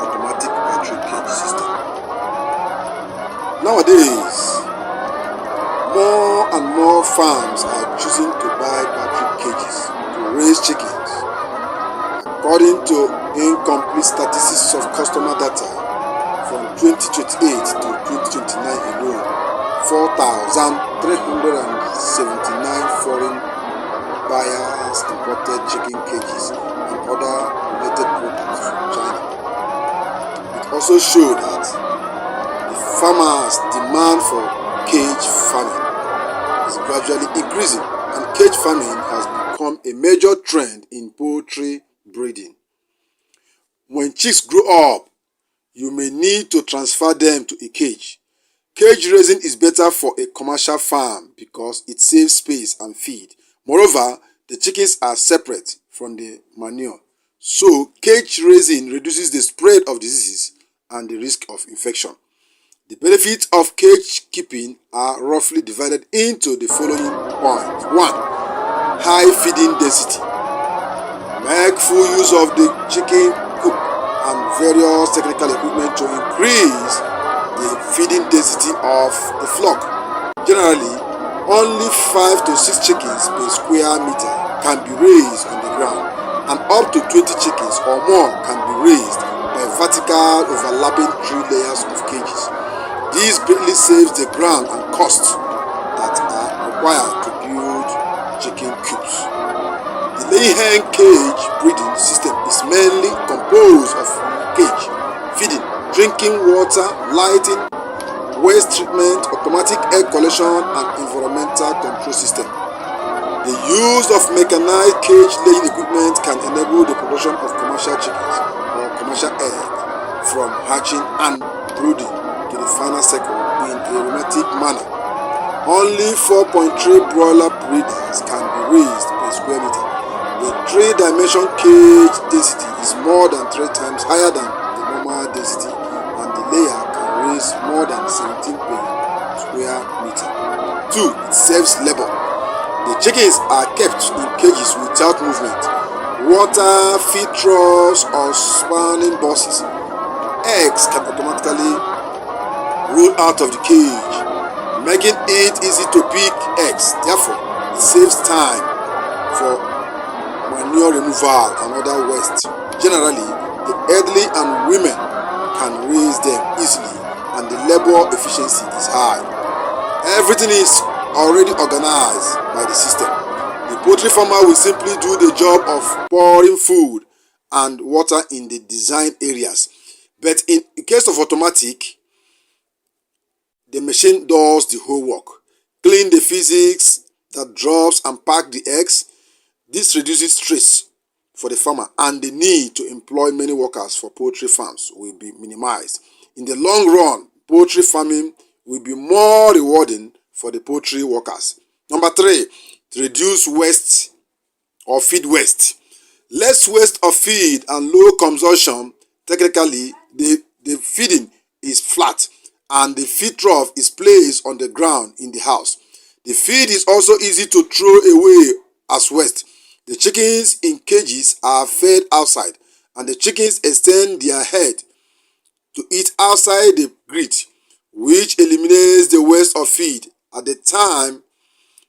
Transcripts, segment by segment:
automatic battery cage system. Nowadays, more and more farms are choosing to buy battery cages to raise chickens. According to incomplete statistics of customer data from 2028 to 2029 alone, 4,379 foreign buyers imported chicken cages and other related products from China. It also showed that the farmers' demand for cage farming is gradually increasing, and cage farming has become a major trend in poultry breeding. When chicks grow up, you may need to transfer them to a cage. Cage raising is better for a commercial farm because it saves space and feed. Moreover, the chickens are separate from the manure, so cage raising reduces the spread of diseases and the risk of infection. The benefits of cage keeping are roughly divided into the following points. 1. High feeding density. Make full use of the chicken coop and various technical equipment to increase the feeding density of the flock. Generally, only 5 to 6 chickens per square meter can be raised on the ground, and up to 20 chickens or more can be raised by vertical overlapping 3 layers of cages. This greatly saves the ground and costs that are required to build chicken coops. The laying hen cage breeding system is mainly composed of cage, feeding, drinking water, lighting, waste treatment, automatic egg collection, and environmental control system. The use of mechanized cage laying equipment can enable the production of commercial chickens or commercial eggs from hatching and brooding to the final cycle in a romantic manner. Only 4.3 broiler breeders can be raised per square meter. The 3-dimension cage density is more than 3 times higher than the normal density, and the layer can raise more than 17 per square meter. 2. It saves labor. The chickens are kept in cages without movement, water, feed troughs, or spanning buses. Eggs can automatically roll out of the cage, making it easy to pick eggs. Therefore, it saves time for manure removal and other waste. Generally, the elderly and women can raise them easily, and the labor efficiency is high. Everything is already organized by the system. The poultry farmer will simply do the job of pouring food and water in the design areas. But in case of automatic, the machine does the whole work. Clean the physics that drops and pack the eggs. This reduces stress for the farmer, and the need to employ many workers for poultry farms will be minimized. In the long run, poultry farming will be more rewarding for the poultry workers. Number 3, to reduce waste or feed waste. Less waste of feed and low consumption. Technically, the feeding is flat and the feed trough is placed on the ground in the house. The feed is also easy to throw away as waste. The chickens in cages are fed outside, and the chickens extend their head to eat outside the grid, which eliminates the waste of feed. At the time,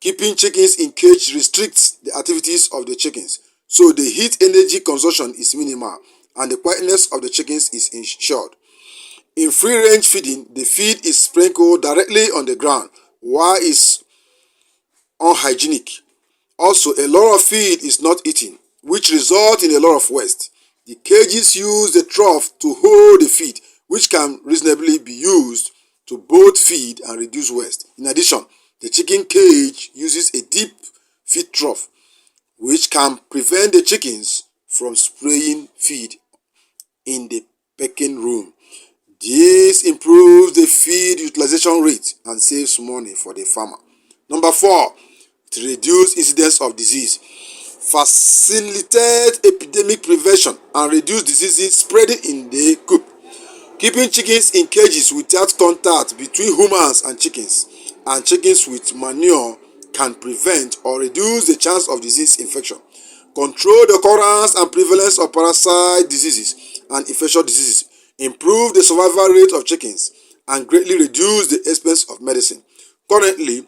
keeping chickens in cage restricts the activities of the chickens, so the heat energy consumption is minimal and the quietness of the chickens is ensured. In free-range feeding, the feed is sprinkled directly on the ground, while it's unhygienic. Also, a lot of feed is not eaten, which results in a lot of waste. The cages use the trough to hold the feed, which can reasonably be used to both feed and reduce waste. In addition, the chicken cage uses a deep feed trough, which can prevent the chickens from spraying feed in the pecking room. This improves the feed utilization rate and saves money for the farmer. Number 4, to reduce incidence of disease. Facilitate epidemic prevention and reduce diseases spreading in the coop. Keeping chickens in cages without contact between humans and chickens with manure can prevent or reduce the chance of disease infection. Control the occurrence and prevalence of parasite diseases and infectious diseases improve the survival rate of chickens, and greatly reduce the expense of medicine. Currently,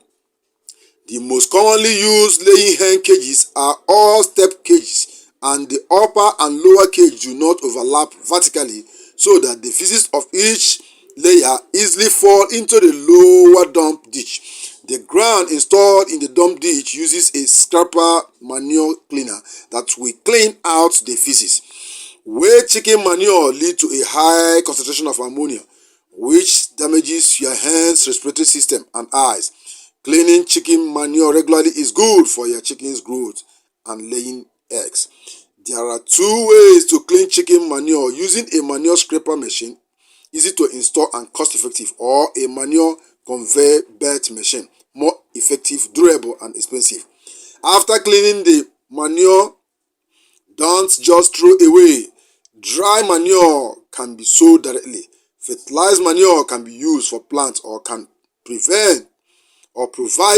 the most commonly used laying hen cages are all step cages, and the upper and lower cage do not overlap vertically so that the feces of each layer easily fall into the lower dump ditch. The ground installed in the dump ditch uses a scraper manure cleaner that will clean out the feces. Wet chicken manure leads to a high concentration of ammonia, which damages your hen's respiratory system and eyes. Cleaning chicken manure regularly is good for your chicken's growth and laying eggs. There are two ways to clean chicken manure: using a manure scraper machine, easy to install and cost effective, or a manure conveyor belt machine, more effective, durable, and expensive. After cleaning the manure, don't just throw away. Dry manure can be sold directly. Fertilized manure can be used for plants or can provide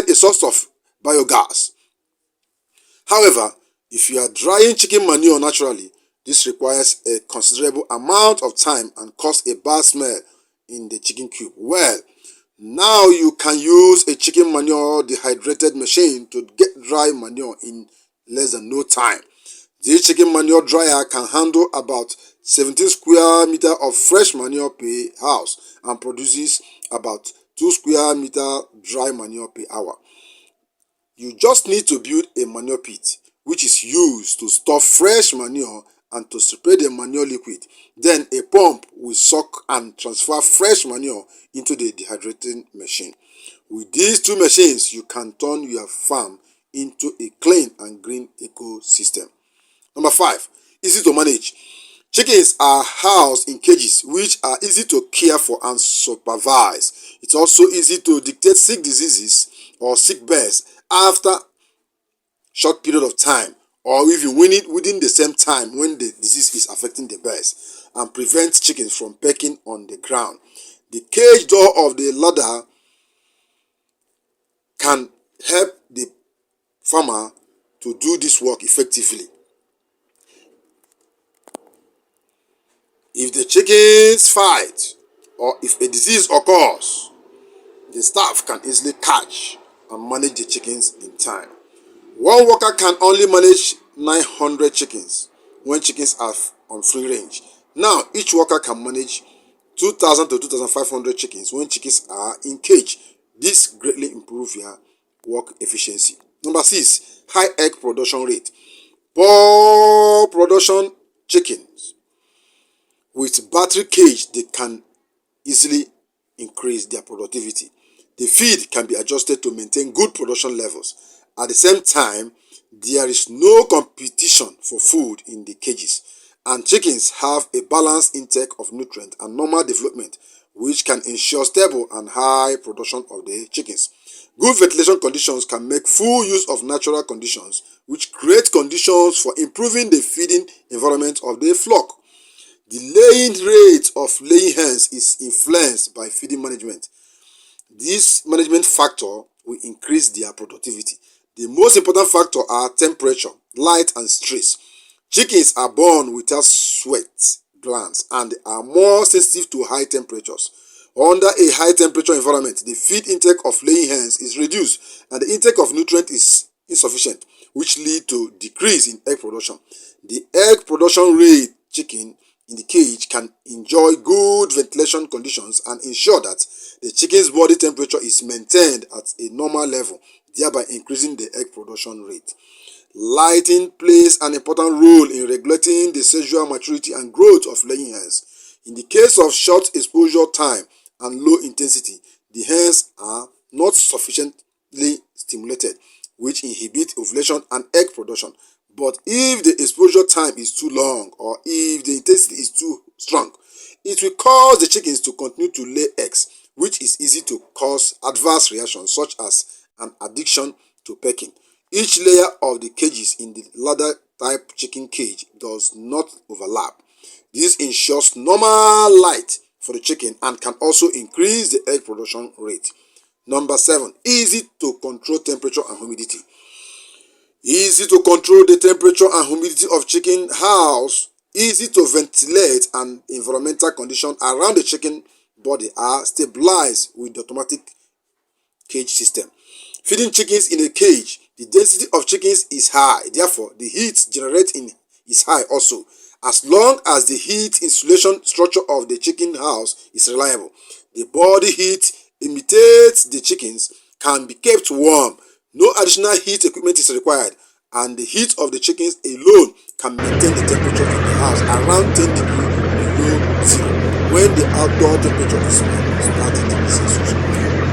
a source of biogas. However, if you are drying chicken manure naturally, this requires a considerable amount of time and causes a bad smell in the chicken coop. Well, now you can use a chicken manure dehydrated machine to get dry manure in less than no time. This chicken manure dryer can handle about 17 square meter of fresh manure per house and produces about 2 square meter dry manure per hour. You just need to build a manure pit, which is used to store fresh manure and to spray the manure liquid. Then a pump will suck and transfer fresh manure into the dehydrating machine. With these two machines, you can turn your farm into a clean and green ecosystem. Number 5, easy to manage. Chickens are housed in cages which are easy to care for and supervise. It's also easy to detect sick diseases or sick birds after short period of time, or even within the same time when the disease is affecting the birds, and prevent chickens from pecking on the ground. The cage door of the ladder can help the farmer to do this work effectively. If the chickens fight or if a disease occurs, the staff can easily catch and manage the chickens in time. One worker can only manage 900 chickens when chickens are on free range. Now, each worker can manage 2,000 to 2,500 chickens when chickens are in cage. This greatly improves your work efficiency. Number 6, high egg production rate. Poor production chickens with battery cage, they can easily increase their productivity. The feed can be adjusted to maintain good production levels. At the same time, there is no competition for food in the cages, and chickens have a balanced intake of nutrients and normal development, which can ensure stable and high production of the chickens. Good ventilation conditions can make full use of natural conditions, which create conditions for improving the feeding environment of the flock. The laying rate of laying hens is influenced by feeding management. This management factor will increase their productivity. The most important factors are temperature, light, and stress. Chickens are born without sweat glands and are more sensitive to high temperatures. Under a high temperature environment, the feed intake of laying hens is reduced and the intake of nutrients is insufficient, which lead to decrease in egg production. The egg production rate chicken in the cage can enjoy good ventilation conditions and ensure that the chicken's body temperature is maintained at a normal level, thereby increasing the egg production rate. Lighting plays an important role in regulating the sexual maturity and growth of laying hens. In the case of short exposure time and low intensity, the hens are not sufficiently stimulated, which inhibit ovulation and egg production. But if the exposure time is too long or if the intensity is too strong, it will cause the chickens to continue to lay eggs, which is easy to cause adverse reactions such as an addiction to pecking. Each layer of the cages in the ladder type chicken cage does not overlap. This ensures normal light for the chicken and can also increase the egg production rate. Number 7, easy to control temperature and humidity. Easy to control the temperature and humidity of chicken house easy to ventilate, and environmental conditions around the chicken body are stabilized with the automatic cage system. Feeding chickens in a cage, the density of chickens is high, therefore the heat generated in is high also. As long as the heat insulation structure of the chicken house is reliable, the body heat imitates the chickens can be kept warm. No additional heat equipment is required, and the heat of the chickens alone can maintain the temperature in the house around 10 degrees below zero when the outdoor temperature is minus 30 degrees Celsius.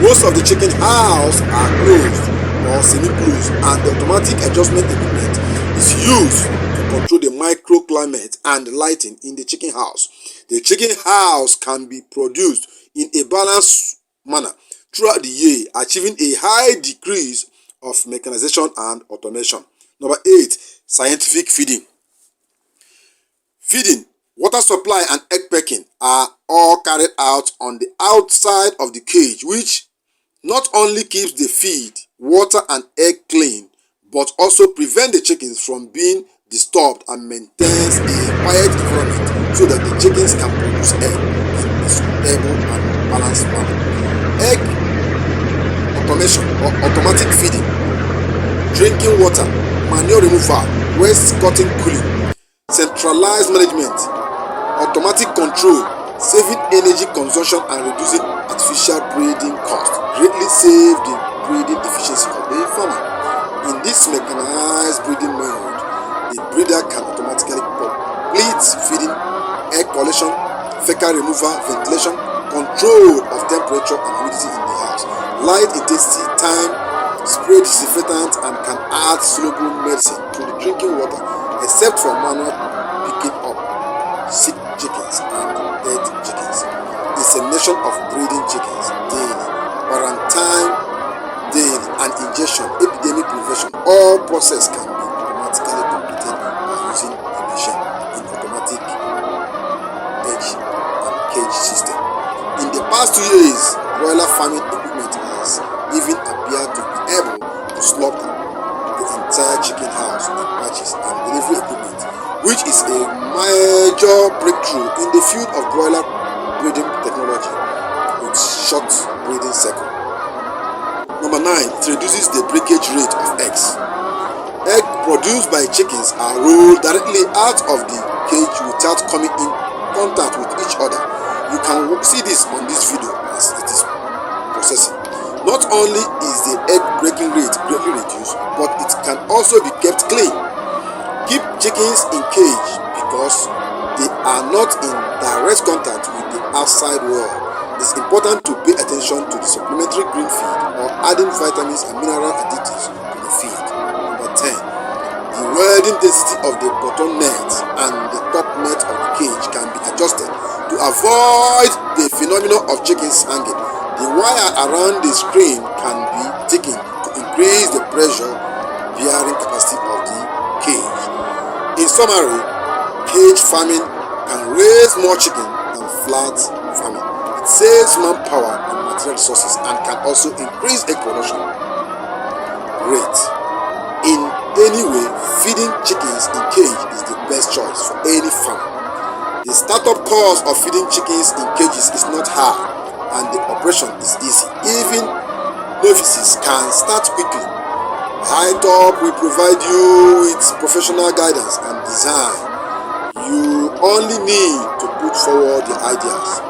Most of the chicken house are closed or semi-closed, and the automatic adjustment equipment is used to control the microclimate and lighting in the chicken house. The chicken house can be produced in a balanced manner throughout the year, achieving a high decrease of mechanization and automation. Number 8, scientific feeding. Feeding, water supply, and egg pecking are all carried out on the outside of the cage, which not only keeps the feed, water, and egg clean, but also prevent the chickens from being disturbed and maintains a quiet environment so that the chickens can produce egg in a stable and balanced manner. Egg automation or automatic feeding, drinking water, manure removal, waste cutting, cooling, centralized management, automatic control, saving energy consumption and reducing artificial breeding cost, greatly save the breeding efficiency of the farmer. In this mechanized breeding mode, the breeder can automatically complete feeding, egg collection, fecal removal, ventilation, control of temperature and humidity in the house, light intensity, time, spray disinfectant, and can add soluble medicine to the drinking water, except for manual picking up sick chickens and dead chickens, insemination of breeding chickens daily, quarantine daily, and injection, epidemic prevention. All process can be automatically completed by using the machine in automatic edge and cage system. In the past 2 years, broiler farming equipment has even appeared to be able to slaughter the entire chicken house in batches and delivery equipment, which is a major breakthrough in the field of broiler breeding technology with short breeding cycle. Number 9, it reduces the breakage rate of eggs. Eggs produced by chickens are rolled directly out of the cage without coming in contact with each other. You can see this on this video as it is processing. Not only is the egg breaking rate greatly reduced, but it can also be kept clean. Keep chickens in cage because they are not in direct contact with the outside world. It's important to pay attention to the supplementary green feed or adding vitamins and mineral additives to the feed. Number 10, the welding density of the bottom net and the top net of the cage can be adjusted to avoid the phenomenon of chickens hanging. The wire around the screen can be thickened to increase the pressure bearing capacity of the cage. In summary, cage farming can raise more chicken than flat farming. It saves manpower and material resources and can also increase egg production rate. In any way, feeding chickens in cage is the best choice for any farmer. The startup cost of feeding chickens in cages is not high, and the operation is easy. Even novices can start quickly. High Top will provide you with professional guidance and design. You only need to put forward your ideas,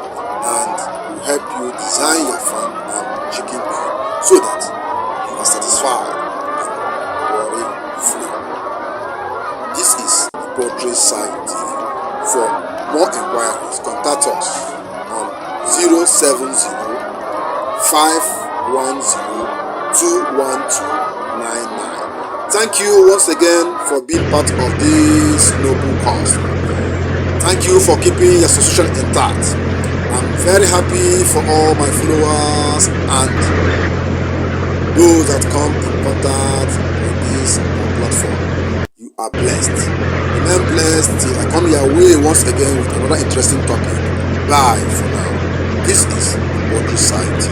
and will help you design your farm and chicken coop so that you are satisfied and worry-free. This is the Poultry Side TV. For more inquiries, contact us on 070 510 21299. Thank you once again for being part of this noble cause. Thank you for keeping your subscription intact. I'm very happy for all my followers and those that come in contact with this platform. You are blessed. Remain blessed till I come your way once again with another interesting topic. Bye for now. This is Poultry Side TV.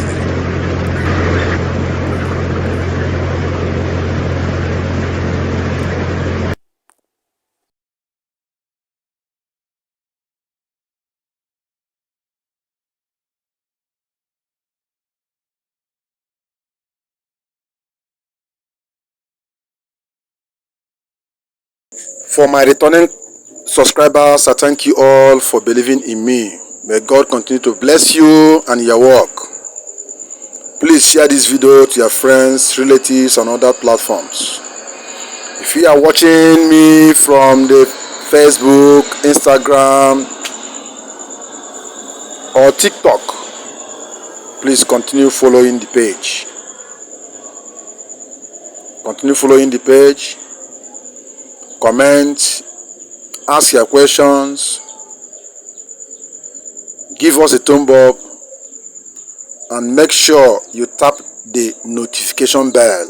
For my returning subscribers, I thank you all for believing in me. May God continue to bless you and your work. Please share this video to your friends, relatives, and other platforms. If you are watching me from the Facebook, Instagram, or TikTok, please continue following the page. Continue following the page. Comment, ask your questions, give us a thumb up, and make sure you tap the notification bell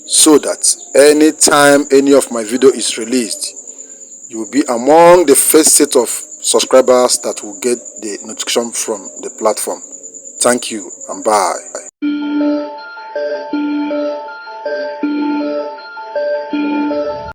so that anytime any of my video is released, you will be among the first set of subscribers that will get the notification from the platform. Thank you and bye.